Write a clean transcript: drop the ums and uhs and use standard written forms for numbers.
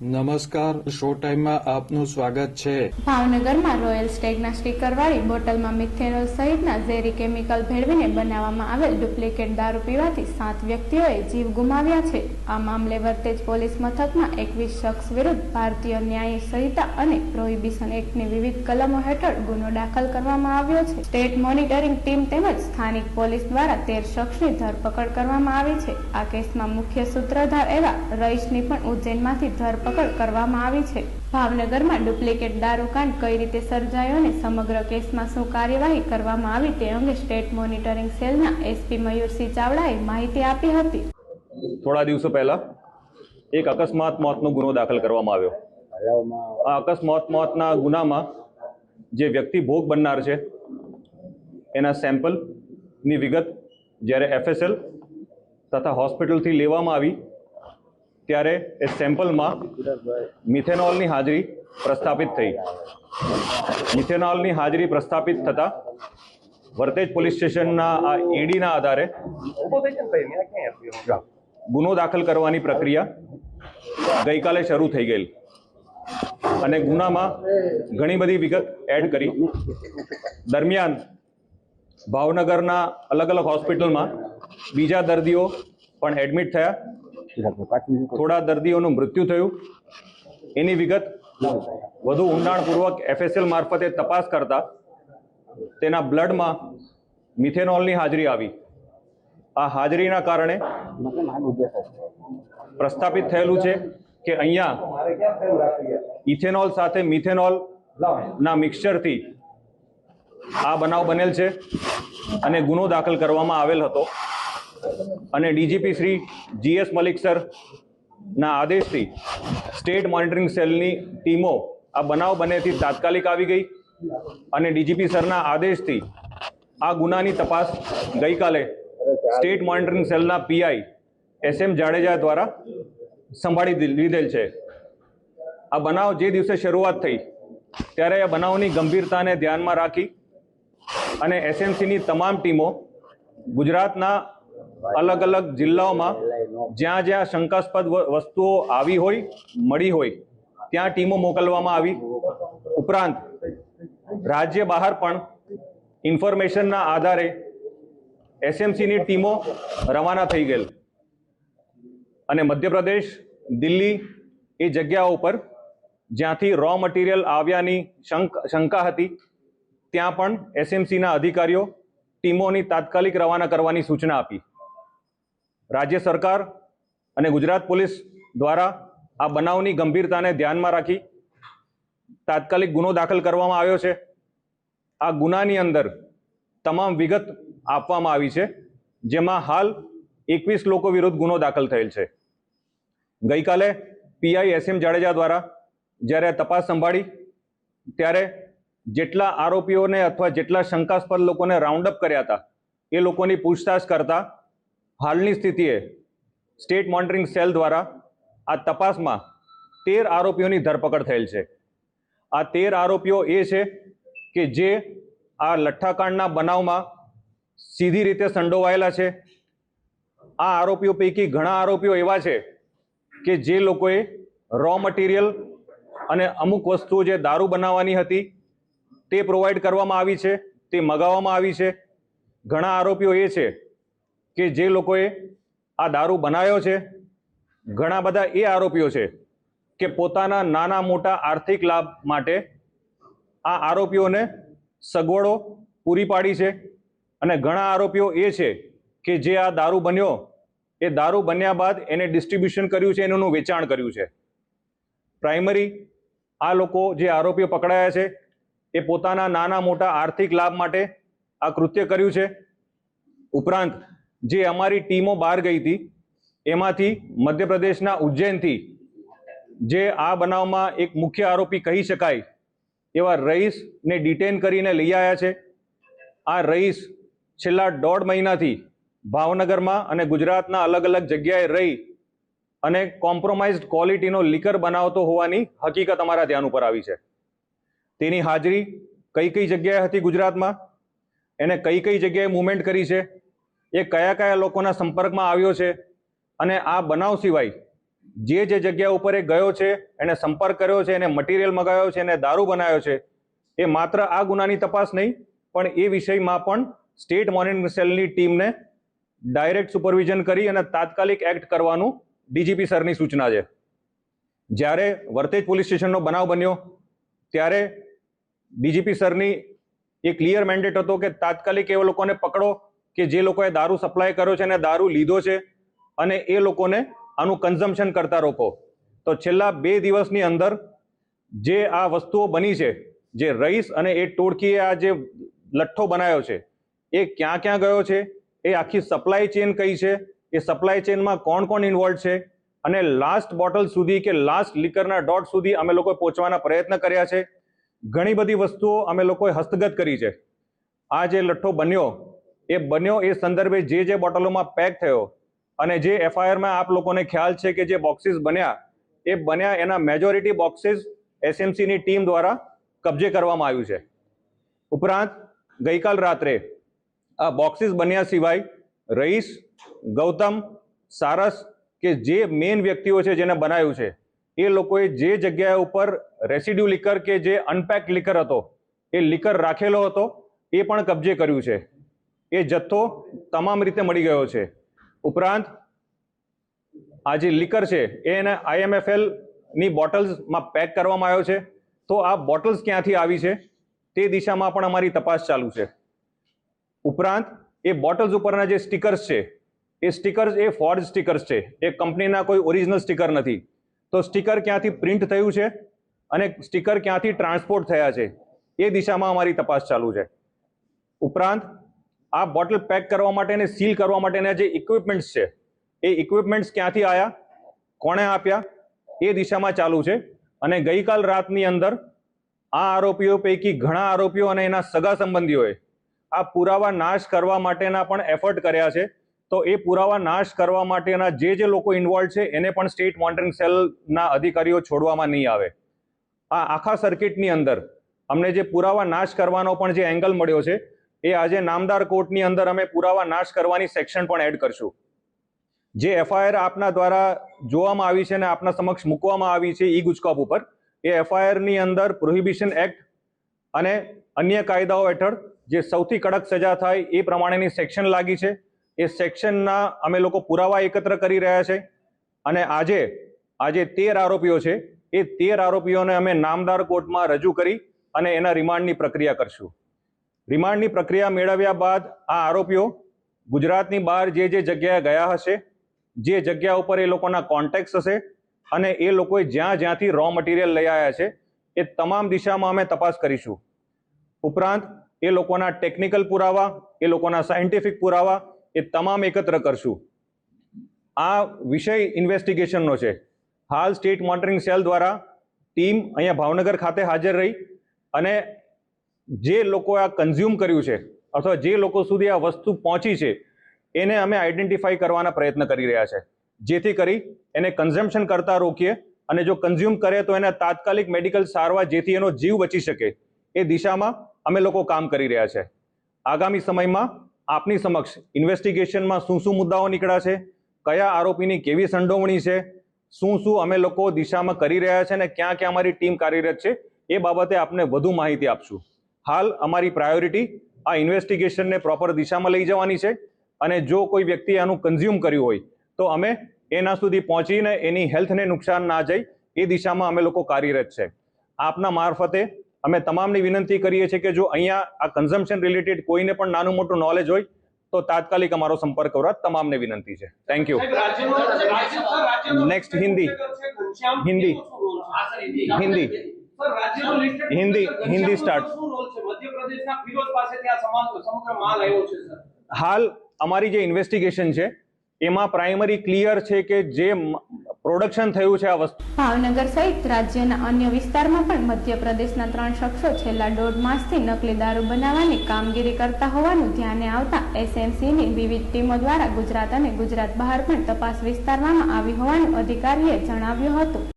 નમસ્કાર, શો ટાઈમમાં આપનું સ્વાગત છે। ભાવનગરમાં રોયલ સ્ટેગના સ્ટીકરવાળી બોટલમાં મિથેનોલ સહિતના ઝેરી કેમિકલ ભેળવીને બનાવવામાં આવેલ ડુપ્લિકેટ દારૂ પીવાથી 7 વ્યક્તિઓએ જીવ ગુમાવ્યા છે। આ મામલે વરતેજ પોલીસ મથકમાં 21 શખ્સ વિરુદ્ધ ભારતીય ન્યાય સંહિતા અને પ્રોહિબિશન એક્ટની વિવિધ કલમો હેઠળ ગુનો દાખલ કરવામાં આવ્યો છે। સ્ટેટ મોનિટરિંગ ટીમ તેમજ સ્થાનિક પોલીસ દ્વારા 13 શખ્સની ધરપકડ કરવામાં આવી છે। આ કેસમાં મુખ્ય સૂત્રધાર એવા રઈસની પણ ઉજ્જૈનમાંથી ધરપકડ કરવામાં આવી છે। ભાવનગરમાં ડુપ્લિકેટ દારૂકાંડ કઈ રીતે સર્જાયો અને સમગ્ર કેસમાં શું કાર્યવાહી કરવામાં આવી તે અંગે સ્ટેટ મોનિટરિંગ સેલના એસપી મયુરસિંહ ચાવડાએ માહિતી આપી હતી। થોડા દિવસો પહેલા એક અકસ્માત મોતનો ગુનો દાખલ કરવામાં આવ્યો। આ અકસ્માત મોતના ગુનામાં જે વ્યક્તિ ભોગ બનનાર છે એના સેમ્પલની વિગત જ્યારે એફએસએલ તથા હોસ્પિટલથી લેવામાં આવી ત્યારે એ સેમ્પલમાં મિથેનોલની હાજરી પ્રસ્થાપિત થઈ। મિથેનોલની હાજરી પ્રસ્થાપિત થતાં વરતેજ પોલીસ સ્ટેશનના આ એડીના આધારે ગુનો દાખલ કરવાની પ્રક્રિયા ગઈકાલે શરૂ થઈ ગઈ અને ગુનામાં ઘણી બધી વિગત એડ કરી। દરમિયાન ભાવનગરના અલગ અલગ હોસ્પિટલમાં બીજા દર્દીઓ પણ એડમિટ થયા। થોડા દર્દીઓનું મૃત્યુ થયું। એની વિગત વધુ ઊંડાણપૂર્વક એફએસએલ મારફતે તપાસ કરતા તેના બ્લડમાં મિથેનોલની હાજરી આવી। આ હાજરીના કારણે પ્રસ્થાપિત થયેલું છે કે અહીંયા ઇથેનોલ સાથે મિથેનોલના મિક્સચરથી આ બનાવ બનેલ છે અને ગુનો દાખલ કરવામાં આવેલ હતો અને DGP Shri GS Malik sir ના આદેશથી સ્ટેટ મોનિટરિંગ સેલની ટીમો આ બનાવ બનેથી તાત્કાલિક આવી ગઈ અને ડીજીપી સરના આદેશથી આ ગુનાની તપાસ ગઈકાલે સ્ટેટ મોનિટરિંગ સેલના પીઆઈ એસએમ જાડેજા દ્વારા સંભાળી લીધેલ છે। આ બનાવ જે દિવસે શરૂઆત થઈ ત્યારે આ બનાવની ગંભીરતાને ધ્યાનમાં રાખી અને એસએમસીની તમામ ટીમો ગુજરાતના અલગ અલગ જિલ્લાઓમાં જ્યાં જ્યાં શંકાસ્પદ વસ્તુઓ આવી હોય મળી હોય ત્યાં ટીમો મોકલવામાં આવી। ઉપરાંત રાજ્ય બહાર પણ ઇન્ફોર્મેશનના આધારે એસએમસીની ટીમો રવાના થઈ ગયેલ અને મધ્યપ્રદેશ દિલ્હી એ જગ્યાઓ પર જ્યાંથી રો મટીરિયલ આવ્યાની શંકા હતી ત્યાં પણ એસએમસીના અધિકારીઓ ટીમોની તાત્કાલિક રવાના કરવાની સૂચના આપી। રાજ્ય સરકાર અને ગુજરાત પોલીસ દ્વારા આ બનાવની ગંભીરતાને ધ્યાનમાં રાખી તાત્કાલિક ગુનો દાખલ કરવામાં આવ્યો છે। આ ગુનાની અંદર તમામ વિગત આપવામાં આવી છે જેમાં હાલ 21 લોકો વિરુદ્ધ ગુનો દાખલ થયેલ છે। ગઈકાલે પીઆઈ એસએમ જાડેજા દ્વારા જ્યારે તપાસ સંભાળી ત્યારે જેટલા આરોપીઓને અથવા જેટલા શંકાસ્પદ લોકોને રાઉન્ડ અપ કર્યા હતા એ લોકોની પૂછતાછ કરતા હાલની સ્થિતિએ સ્ટેટ મોનિટરિંગ સેલ દ્વારા આ તપાસમાં 13 આરોપીઓની ધરપકડ થયેલ છે। આ 13 આરોપીઓ એ છે કે જે આ લઠ્ઠાકાંડના બનાવમાં સીધી રીતે સંડોવાયેલા છે। આ આરોપીઓ પૈકી ઘણા આરોપીઓ એવા છે કે જે લોકોએ રો મટીરિયલ અને અમુક વસ્તુઓ જે દારૂ બનાવવાની હતી તે પ્રોવાઈડ કરવામાં આવી છે, તે મગાવવામાં આવી છે। ઘણા આરોપીઓ એ છે કે જે લોકોએ આ દારૂ બનાવ્યો છે। ઘણા બધા એ આરોપીઓ છે કે પોતાના નાના મોટા આર્થિક લાભ માટે આ આરોપીઓને સગવડો પૂરી પાડી છે અને ઘણા આરોપીઓ એ છે કે જે આ દારૂ બન્યો એ દારૂ બન્યા બાદ એને ડિસ્ટ્રીબ્યુશન કર્યું છે, એનું વેચાણ કર્યું છે। પ્રાઇમરી આ લોકો જે આરોપીઓ પકડાયા છે એ પોતાના નાના મોટા આર્થિક લાભ માટે આ કૃત્ય કર્યું છે। ઉપરાંત જે અમારી ટીમો બહાર ગઈ હતી એમાંથી મધ્યપ્રદેશના ઉજ્જૈનથી જે આ બનાવમાં એક મુખ્ય આરોપી કહી શકાય એવા રઈસને ડિટેન કરીને લઈ આવ્યા છે। આ રઈસ છેલ્લા 1.5 મહિનાથી ભાવનગરમાં અને ગુજરાતના અલગ અલગ જગ્યાએ રહી અને કોમ્પ્રોમાઇઝડ ક્વોલિટીનો લીકર બનાવતો હોવાની હકીકત અમારા ધ્યાન ઉપર આવી છે। તેની હાજરી કઈ કઈ જગ્યાએ હતી ગુજરાતમાં, એને કઈ કઈ જગ્યાએ મૂવમેન્ટ કરી છે, એ કયા કયા લોકોના સંપર્કમાં આવ્યો છે અને આ બનાવ સિવાય જે જગ્યા ઉપર એ ગયો છે, એને સંપર્ક કર્યો છે, એને મટીરિયલ મગાવ્યો છે, એને દારૂ બનાવ્યો છે, એ માત્ર આ ગુનાની તપાસ નહીં પણ એ વિષયમાં પણ સ્ટેટ મોનિટરિંગ સેલની ટીમને ડાયરેક્ટ સુપરવિઝન કરી અને તાત્કાલિક એક્ટ કરવાનું ડીજીપી સરની સૂચના છે. જ્યારે વર્તેજ પોલીસ સ્ટેશનનો બનાવ બન્યો ત્યારે ડીજીપી સરની એ ક્લિયર મેન્ડેટ હતો કે તાત્કાલિક એવા લોકોને પકડો કે જે લોકોએ દારૂ સપ્લાય કર્યો છે અને દારૂ લીધો છે અને એ લોકોને આનું કન્ઝમ્પશન કરતા રોકો. તો છેલ્લા 2 દિવસની અંદર જે આ વસ્તુઓ બની છે, જે રઈસ અને એ ટોળકીએ આ જે લઠ્ઠો બનાવ્યો છે એ ક્યાં ક્યાં ગયો છે, એ આખી સપ્લાય ચેન કઈ છે, એ સપ્લાય ચેનમાં કોણ કોણ ઇન્વોલ્વ છે અને લાસ્ટ બોટલ સુધી કે લાસ્ટ લિકરના ડોટ સુધી અમે લોકોએ પહોંચવાના પ્રયત્ન કર્યા છે. ઘણી બધી વસ્તુઓ અમે લોકોએ હસ્તગત કરી છે. આ જે લઠ્ઠો બન્યો એ સંદર્ભે જે બોટલોમાં પેક થયો અને જે એફઆઈઆરમાં આપ લોકોને ખ્યાલ છે કે જે બોક્સીસ બન્યા એના મેજોરિટી બોક્સીસ એસએમસીની ટીમ દ્વારા કબજે કરવામાં આવ્યું છે. ઉપરાંત ગઈકાલ રાત્રે આ બોક્સીસ બન્યા સિવાય રઈસ, ગૌતમ, સારસ કે જે મેઇન વ્યક્તિઓ છે જેને બનાવ્યું છે એ લોકોએ જે જગ્યા ઉપર રેસિડ્યુ લિકર કે જે અનપેક્ડ લિકર હતો એ લિકર રાખેલો હતો એ પણ કબજે કર્યું છે. એ જથ્થો તમામ રીતે મળી ગયો છે. ઉપરાંત આ જે લિકર છે એને IMFL ની બોટલ્સમાં પેક કરવામાં આવ્યો છે. તો આ બોટલ્સ ક્યાંથી આવી છે તે દિશામાં પણ અમારી તપાસ ચાલુ છે. ઉપરાંત એ બોટલ્સ ઉપરના જે સ્ટીકર્સ છે એ સ્ટીકર્સ એ ફોર્જ સ્ટીકર્સ છે, એ કંપનીના કોઈ ઓરિજિનલ સ્ટીકર નથી. તો સ્ટીકર ક્યાંથી પ્રિન્ટ થયું છે અને સ્ટીકર ક્યાંથી ટ્રાન્સપોર્ટ થયા છે એ દિશામાં અમારી તપાસ ચાલુ છે. ઉપરાંત આ બોટલ પેક કરવા માટે અને સીલ કરવા માટેના જે ઇક્વિપમેન્ટ્સ છે એ ઇક્વિપમેન્ટ્સ ક્યાંથી આવ્યા, કોણે આપ્યા એ દિશામાં ચાલુ છે. અને ગઈકાલ રાતની અંદર આ આરોપીઓ પૈકી ઘણા આરોપીઓ અને એના સગા સંબંધીઓએ આ પુરાવા નાશ કરવા માટેના પણ એફર્ટ કર્યા છે. તો એ પુરાવા નાશ કરવા માટેના જે લોકો ઇન્વોલ્વ છે એને પણ સ્ટેટ મોનિટરિંગ સેલના અધિકારીઓ છોડવામાં નહીં આવે. આ આખા સર્કિટની અંદર અમને જે પુરાવા નાશ કરવાનો પણ જે એંગલ મળ્યો છે એ આજે નામદાર કોર્ટની અંદર અમે પુરાવા નાશ કરવાની સેક્શન પણ એડ કરશું. જે એફઆઈઆર આપના દ્વારા જોવામાં આવી છે અને આપના સમક્ષ મૂકવામાં આવી છે ગુજકોપ ઉપર, એ એફઆઈઆરની અંદર પ્રોહિબિશન એક્ટ અને અન્ય કાયદાઓ હેઠળ જે સૌથી કડક સજા થાય એ પ્રમાણેની સેક્શન લાગી છે. એ સેક્શનના અમે લોકો પુરાવા એકત્ર કરી રહ્યા છે અને આજે 13 આરોપીઓ છે એ 13 આરોપીઓને અમે નામદાર કોર્ટમાં રજૂ કરી અને એના રિમાન્ડની પ્રક્રિયા કરશું. રિમાન્ડની પ્રક્રિયા મેળવ્યા બાદ આ આરોપીઓ ગુજરાતની બહાર જે જગ્યાએ ગયા હશે, જે જગ્યા ઉપર એ લોકોના કોન્ટેક્ટ હશે અને એ લોકોએ જ્યાંથી રો મટીરિયલ લઈ આવ્યા છે એ તમામ દિશામાં અમે તપાસ કરીશું. ઉપરાંત એ લોકોના ટેકનિકલ પુરાવા, એ લોકોના સાયન્ટિફિક પુરાવા એ તમામ એકત્ર કરશું. આ વિષય ઇન્વેસ્ટિગેશનનો છે. હાલ સ્ટેટ મોનિટરિંગ સેલ દ્વારા ટીમ અહીંયા ભાવનગર ખાતે હાજર રહી અને જે લોકોએ આ કન્ઝ્યુમ કર્યું છે અથવા જે લોકો સુધી આ વસ્તુ પહોંચી છે એને અમે આઈડેન્ટિફાઈ કરવાના પ્રયત્ન કરી રહ્યા છે, જેથી કરી એને કન્ઝમ્પશન કરતા રોકીએ અને જો કન્ઝ્યુમ કરે તો એને તાત્કાલિક મેડિકલ સારવાર જેથી એનો જીવ બચી શકે એ દિશામાં અમે લોકો કામ કરી રહ્યા છે. આગામી સમયમાં આપની સમક્ષ ઇન્વેસ્ટિગેશનમાં શું મુદ્દાઓ નીકળ્યા છે, કયા આરોપીની કેવી સંડોવણી છે, શું અમે લોકો દિશામાં કરી રહ્યા છે અને ક્યાં ક્યાં અમારી ટીમ કાર્યરત છે એ બાબતે આપને વધુ માહિતી આપશું. હાલ અમારી પ્રાયોરિટી આ ઇન્વેસ્ટિગેશનને પ્રોપર દિશામાં લઈ જવાની છે અને જો કોઈ વ્યક્તિએ આનું કન્ઝ્યુમ કર્યું હોય તો અમે એના સુધી પહોંચીને એની હેલ્થને નુકસાન ના જાય એ દિશામાં અમે લોકો કાર્યરત છે. આપના મારફતે અમે તમામને વિનંતી કરીએ છીએ કે જો અહીંયા આ કન્ઝમ્પશન રિલેટેડ કોઈને પણ નાનું મોટું નોલેજ હોય તો તાત્કાલિક અમારો સંપર્ક કરવા તમામને વિનંતી છે. Thank you. Next Hindi start. હાલ અમારી જે ઇન્વેસ્ટિગેશન છે એમાં પ્રાઇમરી ક્લિયર છે કે જે પ્રોડક્શન થયું છે આ વસ્તુ ભાવનગર સહિત રાજ્યના અન્ય વિસ્તારમાં પણ મધ્યપ્રદેશના 3 શખ્સો છેલ્લા 1.5 માસથી નકલી દારૂ બનાવવાની કામગીરી કરતા હોવાનું ધ્યાને આવતા એસએમસીની વિવિધ ટીમો દ્વારા ગુજરાત અને ગુજરાત બહાર પણ તપાસ વિસ્તારવામાં આવી હોવાનું અધિકારીએ જણાવ્યું હતું.